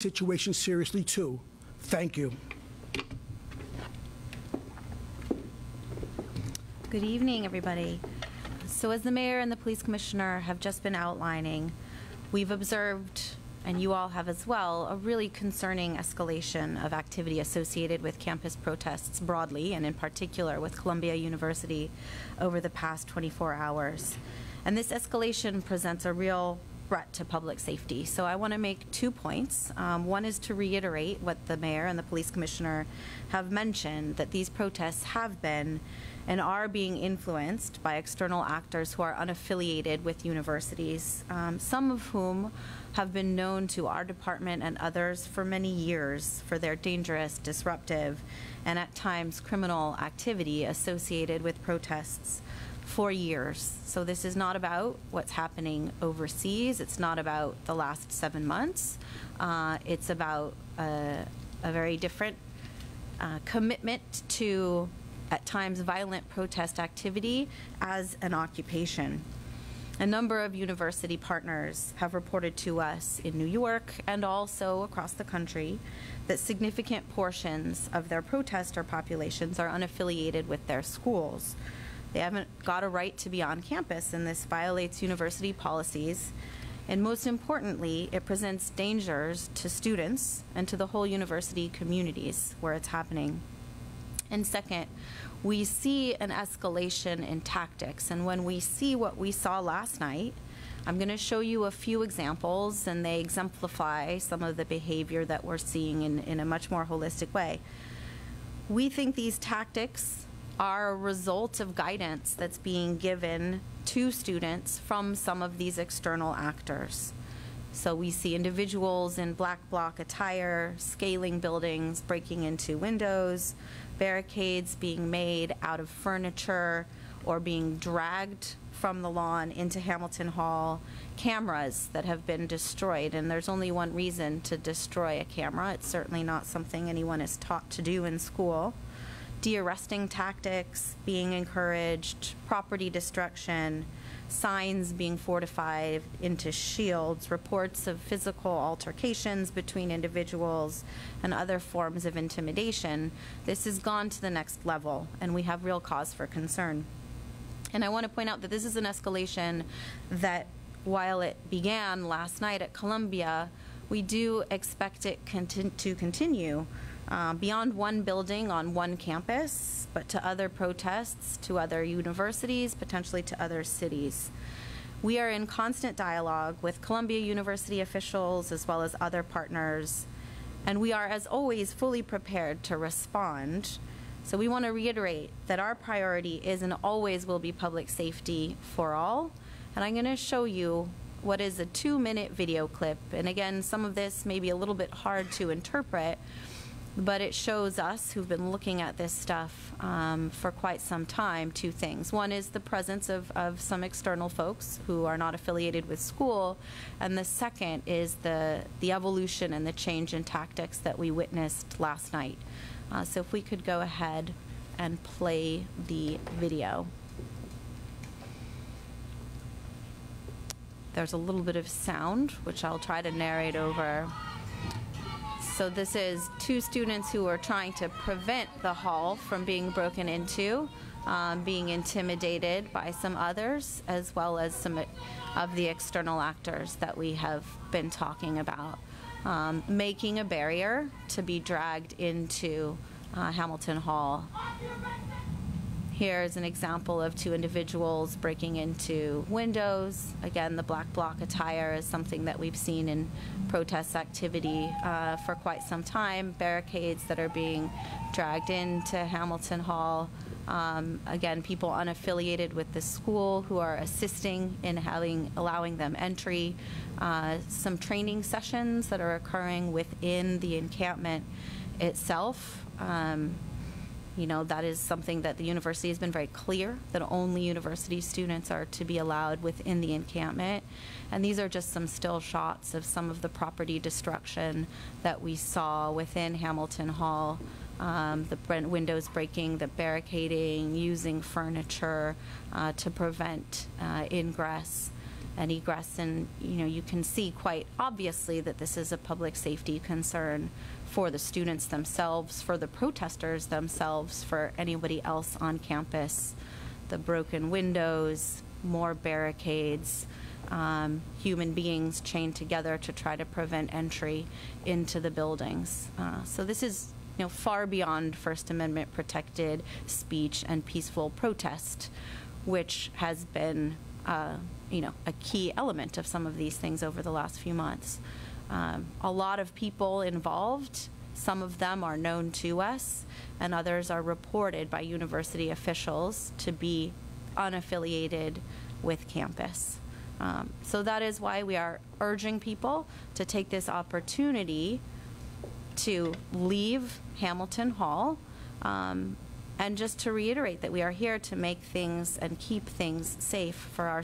situation seriously too. Thank you. Good evening, everybody. So as the mayor and the police commissioner have just been outlining, we've observed, and you all have as well, a really concerning escalation of activity associated with campus protests broadly, and in particular with Columbia University over the past 24 hours. And this escalation presents a real threat to public safety. So I want to make 2 points. One is to reiterate what the mayor and the police commissioner have mentioned, that these protests have been and are being influenced by external actors who are unaffiliated with universities, some of whom have been known to our department and others for many years for their dangerous, disruptive, and at times criminal activity associated with protests for years. So this is not about what's happening overseas. It's not about the last 7 months. It's about a very different commitment to, at times, violent protest activity as an occupation. A number of university partners have reported to us in New York and also across the country that significant portions of their protester populations are unaffiliated with their schools. They haven't got a right to be on campus, and this violates university policies. And most importantly, it presents dangers to students and to the whole university communities where it's happening. And second, we see an escalation in tactics. And when we see what we saw last night, I'm going to show you a few examples, and they exemplify some of the behavior that we're seeing in a much more holistic way. We think these tactics are a result of guidance that's being given to students from some of these external actors. So we see individuals in black bloc attire, scaling buildings, breaking into windows, barricades being made out of furniture or being dragged from the lawn into Hamilton Hall, cameras that have been destroyed, and there's only one reason to destroy a camera. It's certainly not something anyone is taught to do in school. De-arresting tactics being encouraged, property destruction, signs being fortified into shields, reports of physical altercations between individuals, and other forms of intimidation. This has gone to the next level, and we have real cause for concern. And I want to point out that this is an escalation that, while it began last night at Columbia, we do expect it to continue beyond one building on one campus, but to other protests, to other universities, potentially to other cities. We are in constant dialogue with Columbia University officials as well as other partners, and we are, as always, fully prepared to respond. So we want to reiterate that our priority is and always will be public safety for all. And I'm going to show you what is a 2-minute video clip. And again, some of this may be a little bit hard to interpret, but it shows us who've been looking at this stuff for quite some time 2 things. One is the presence of some external folks who are not affiliated with school, and the second is the evolution and the change in tactics that we witnessed last night. So if we could go ahead and play the video. There's a little bit of sound, which I'll try to narrate over. So this is 2 students who are trying to prevent the hall from being broken into, being intimidated by some others, as well as some of the external actors that we have been talking about, making a barrier to be dragged into Hamilton Hall. Here's an example of 2 individuals breaking into windows. Again, the black bloc attire is something that we've seen in protest activity for quite some time. Barricades that are being dragged into Hamilton Hall. Again, people unaffiliated with the school who are assisting in allowing them entry. Some training sessions that are occurring within the encampment itself. You know, that is something that the university has been very clear that only university students are to be allowed within the encampment. And these are just some still shots of some of the property destruction that we saw within Hamilton Hall. The windows breaking, the barricading, using furniture to prevent ingress. and egress. And you can see quite obviously that this is a public safety concern for the students themselves, for the protesters themselves, for anybody else on campus. The broken windows, more barricades, human beings chained together to try to prevent entry into the buildings. So this is far beyond First Amendment protected speech and peaceful protest, which has been a key element of some of these things over the last few months. A lot of people involved. Some of them are known to us, and others are reported by university officials to be unaffiliated with campus. So that is why we are urging people to take this opportunity to leave Hamilton Hall, and just to reiterate that we are here to make things and keep things safe for our